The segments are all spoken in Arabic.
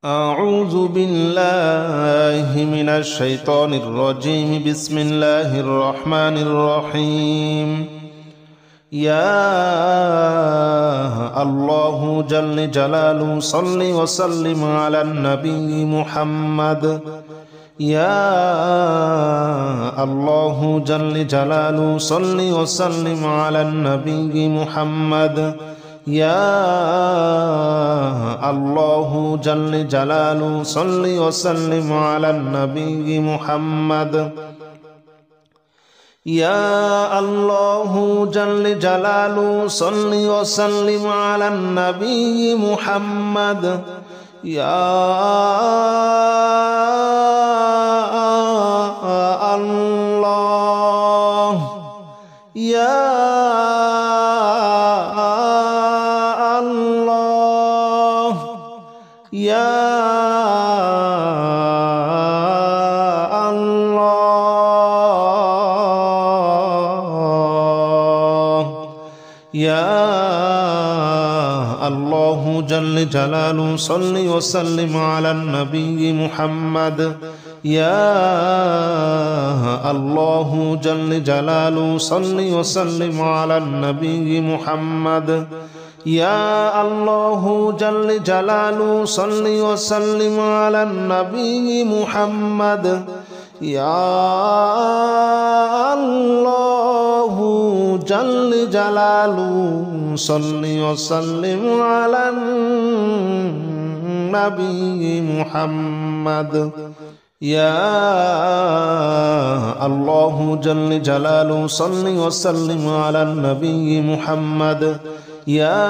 أعوذ بالله من الشيطان الرجيم. بسم الله الرحمن الرحيم. يا الله جل جلاله صل وسلم على النبي محمد. يا الله جل جلاله صل وسلم على النبي محمد. يا الله جل جلاله صل وسلم على النبي محمد. يا الله جل جلاله صل وسلم على النبي محمد. يا الله يا يا الله يا الله جل جلاله صل وسلم على النبي محمد. يا الله جل جلاله صل وسلم على النبي محمد. يا الله جل جلاله صل وسلم على النبي محمد. يا الله جل جلاله صل وسلم على النبي محمد. يا الله جل جلاله صل وسلم على النبي محمد. يا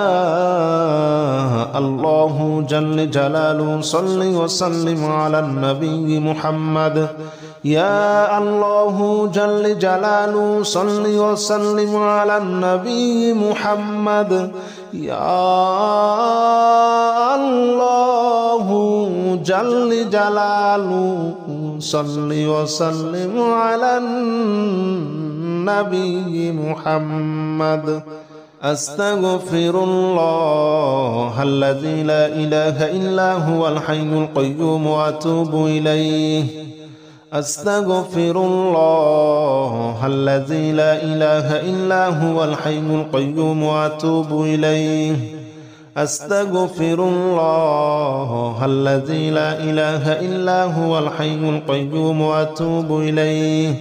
الله جل جلاله صل وسلم على النبي محمد. يا الله جل جلاله صل وسلم على النبي محمد. يا الله جل جلاله صل وسلم على النبي محمد. أستغفر الله الذي لا إله إلا هو الحي القيوم وأتوب إليه. أستغفر الله الذي لا إله إلا هو الحي القيوم وأتوب إليه. أستغفر الله الذي لا إله إلا هو الحي القيوم وأتوب إليه.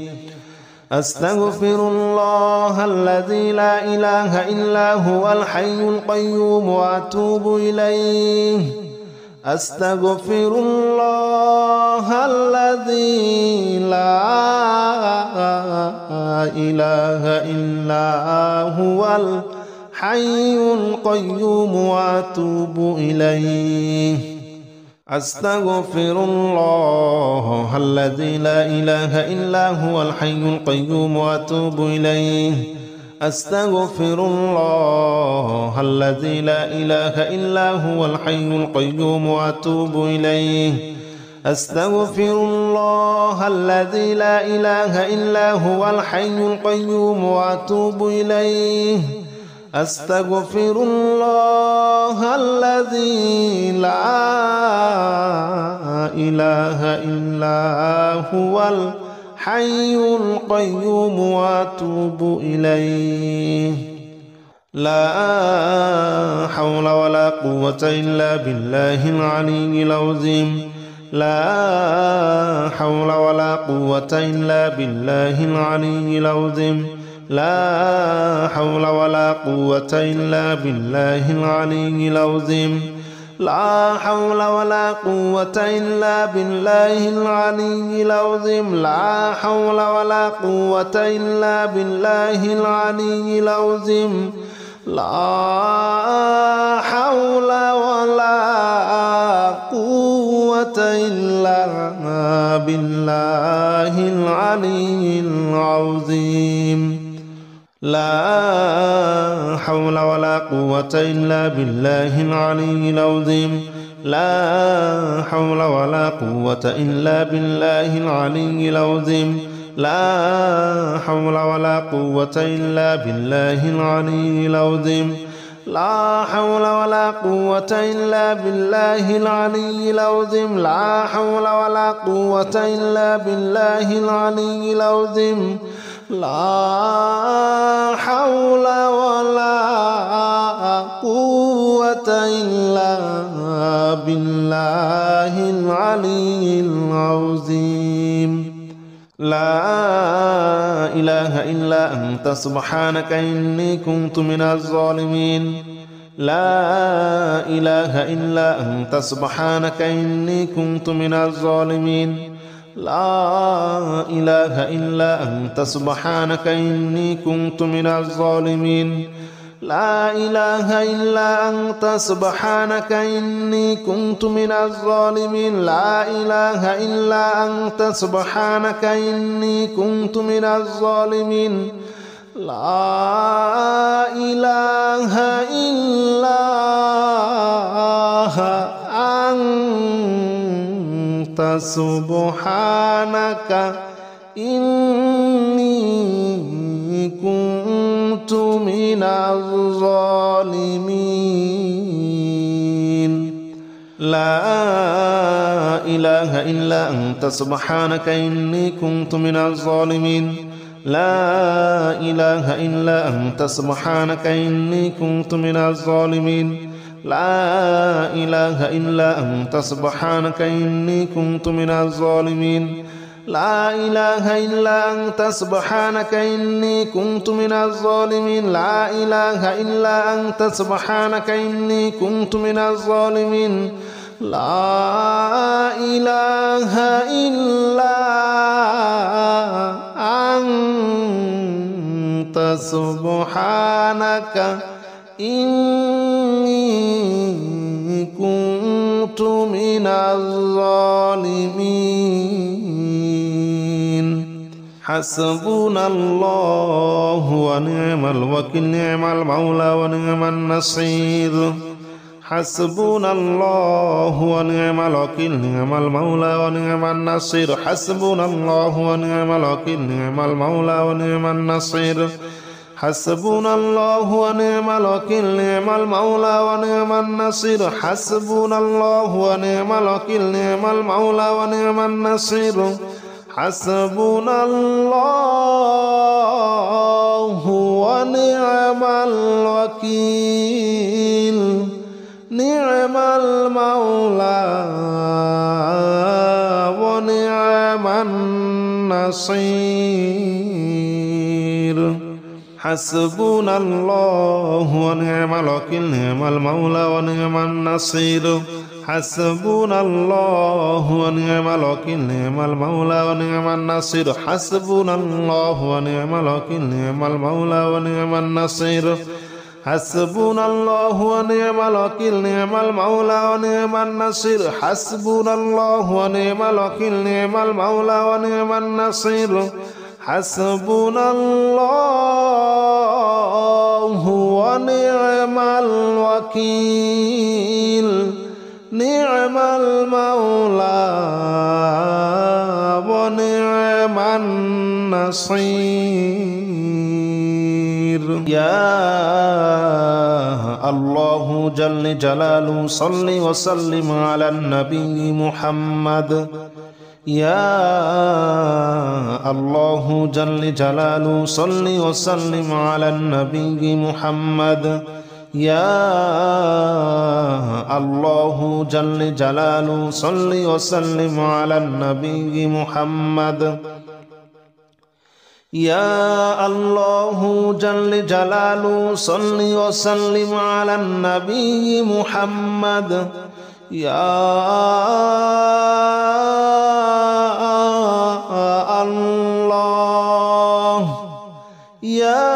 أستغفر الله الذي لا إله إلا هو الحي القيوم وأتوب إليه. أستغفر الله الذي لا إله إلا هو الحي القيوم وأتوب إليه. أستغفر الله الذي لا إله إلا هو الحي القيوم وأتوب إليه. أستغفر الله الذي لا إله إلا هو الحي القيوم وأتوب إليه. أستغفر الله الذي لا إله إلا هو الحي القيوم وأتوب إليه. أستغفر الله الذي لا إله إلا هو الحي القيوم وأتوب إليه. لا حول ولا قوة إلا بالله العلي العظيم. لا حول ولا قوة إلا بالله العلي العظيم. لا حول ولا قوة إلا بالله العلي العظيم. لا حول ولا قوة إلا بالله العلي العظيم. لا حول ولا قوة إلا بالله العلي العظيم. لا حول ولا قوة إلا بالله العلي العظيم. لا حول ولا قوة إلا بالله العلي العظيم. لا حول ولا قوة إلا بالله العلي العظيم. لا حول ولا قوة إلا بالله العلي العظيم. لا حول ولا قوة إلا بالله العلي العظيم لا حول ولا قوة إلا بالله العلي العظيم لا حول ولا قوة إلا بالله العلي العظيم لا إله إلا أنت سبحانك إني كنت من الظالمين لا إله إلا أنت سبحانك إني كنت من الظالمين لا إله إلا أنت سبحانك إني كنت من الظالمين لا إله إلا أنت سبحانك إني كنت من الظالمين لا إله إلا أنت سبحانك إني كنت من الظالمين لا إله إلا أنت سبحانك إني كنت من الظالمين لا إله إلا أنت سبحانك إني كنت من الظالمين لا إله إلا أنت سبحانك إني كنت من الظالمين لا إله إلا أنت سبحانك إني كنت من الظالمين لا إله إلا أنت سبحانك إني كنت من الظالمين لا إله إلا أنت سبحانك إني كنت من الظالمين لا إله إلا أنت سبحانك إني كنت من الظالمين حسبنا الله ونعم الوكيل نعم المولى ونعم النصير حسبنا الله ونعم الوكيل نعم المولى ونعم النصير حسبنا الله ونعم الوكيل نعم المولى ونعم النصير حسبنا الله ونعم الوكيل نعم المولى ونعم النصير حسبنا الله ونعم الوكيل نعم المولى ونعم النصير حسبنا الله ونعم الوكيل نعم المولى ونعم النصير حسبنا الله ونعم الوكيل نعم المولى ونعم النصير حسبنا الله ونعم الوكيل نعم المولى ونعم النصير حسبنا الله ونعم الوكيل نعم المولى ونعم النصير حسبنا الله ونعم الوكيل نعم المولى ونعم النصير حسبنا الله ونعم الوكيل نعم المولى ونعم النصير حسبنا الله ونعم الوكيل نعم المولى ونعم النصير يا الله جل جلاله صل وسلم على النبي محمد يا الله جل جلاله صل وسلم على النبي محمد يا الله جل جلاله صل وسلم على النبي محمد يا الله جل جلاله صل وسلم على النبي محمد يا الله يا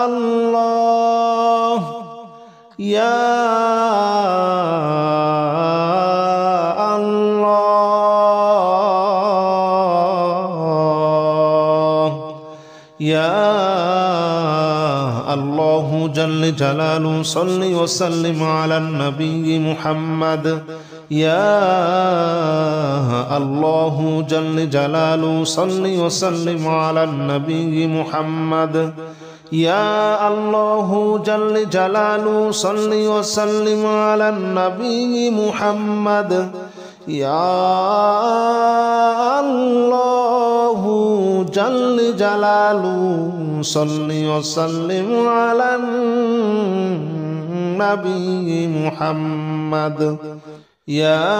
الله يا يا الله جل جلاله صل وسلم على النبي محمد يا الله جل جلاله صل وسلم على النبي محمد يا الله جل جلاله صل وسلم على النبي محمد يا الله جل جلاله صل وسلم على النبي محمد يا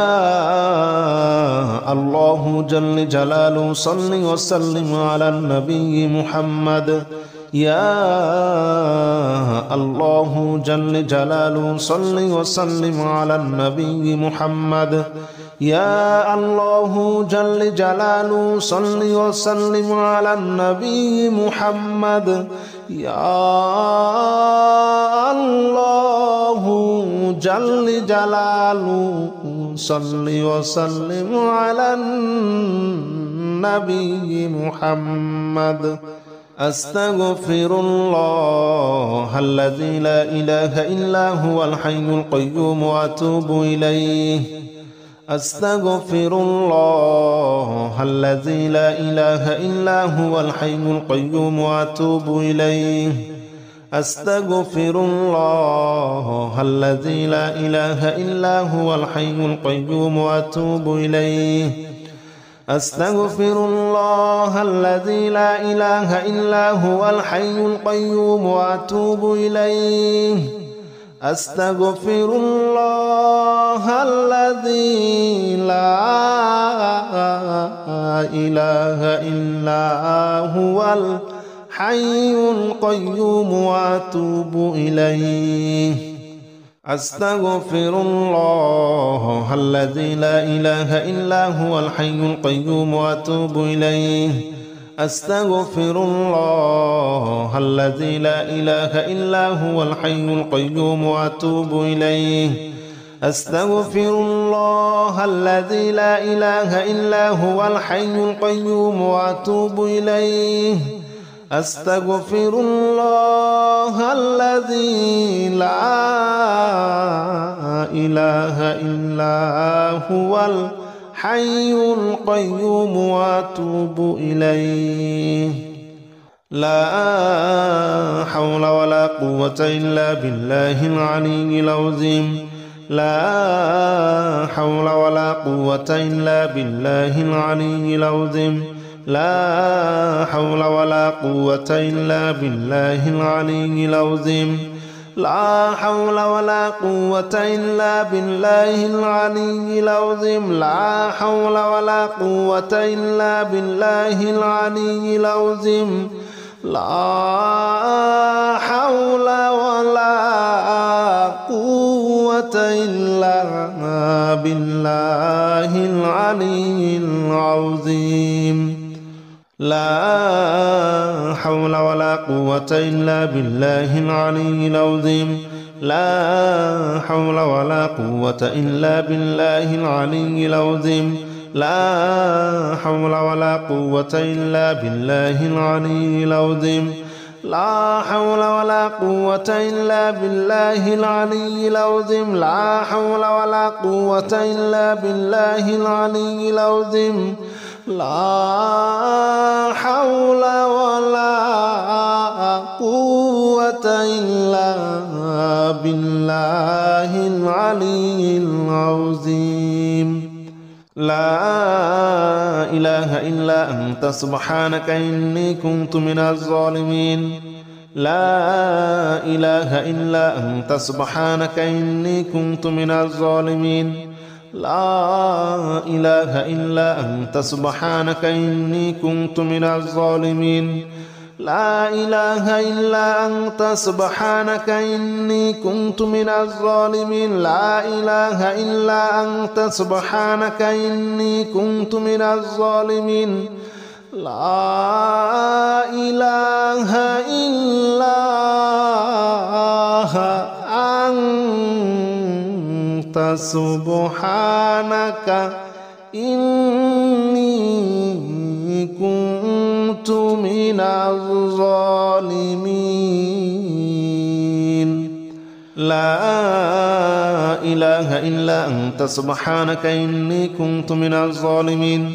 الله جل جلاله صل وسلم على النبي محمد يا الله جل جلاله صل وسلم على النبي محمد يا الله جل جلاله صل وسلم على النبي محمد يا الله جل جلاله صل وسلم على النبي محمد أستغفر الله الذي لا إله إلا هو الحي القيوم وأتوب إليه أستغفر الله الذي لا إله إلا هو الحي القيوم وأتوب إليه أستغفر الله الذي لا إله إلا هو الحي القيوم وأتوب إليه أستغفر الله الذي لا إله إلا هو الحي القيوم وأتوب إليه أستغفر الله الذي لا إله إلا هو الحي القيوم وأتوب إليه أستغفر الله الذي لا إله إلا هو الحي القيوم وأتوب إليه أستغفر الله الذي لا إله إلا هو الحي القيوم وأتوب إليه أستغفر الله الذي لا إله إلا هو الحي القيوم وأتوب إليه أستغفر الله الذي لا إله إلا هو الحي القيوم وأتوب إليه لا حول ولا قوة إلا بالله العلي العظيم لا حول ولا قوة إلا بالله العلي العظيم لا حول ولا قوة إلا بالله العلي العظيم لا حول ولا قوة إلا بالله العلي العظيم لا حول ولا قوة إلا بالله العلي العظيم لا حول ولا قوة إلا بالله العلي العظيم لا حول ولا قوة إلا بالله العلي العظيم لا حول ولا قوة إلا بالله العلي العظيم لا حول ولا قوة إلا بالله العلي العظيم لا حول ولا قوة إلا بالله العلي العظيم لا حول ولا قوة إلا بالله العلي العظيم لا حول ولا قوة إلا بالله العلي العظيم لا إله إلا أنت سبحانك إني كنت من الظالمين لا إله إلا أنت سبحانك إني كنت من الظالمين لا إله إلا أنت سبحانك إني كنت من الظالمين لا إله إلا أنت سبحانك إني كنت من الظالمين لا إله إلا أنت سبحانك إني كنت من الظالمين لا إله إلا أنت سبحانك إني كنت من الظالمين لا إله إلا أنت سبحانك إني كنت من الظالمين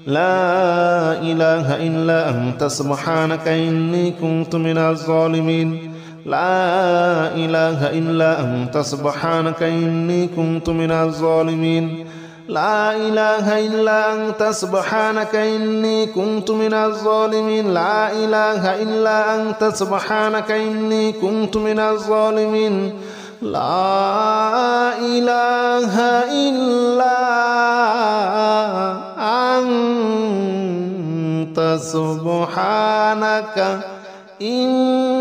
لا إله إلا أنت سبحانك إني كنت من الظالمين لا إله إلا أنت سبحانك إني كنت من الظالمين لا إله إلا أنت سبحانك إني كنت من الظالمين لا إله إلا أنت سبحانك إني كنت من الظالمين لا إله إلا أنت سبحانك إني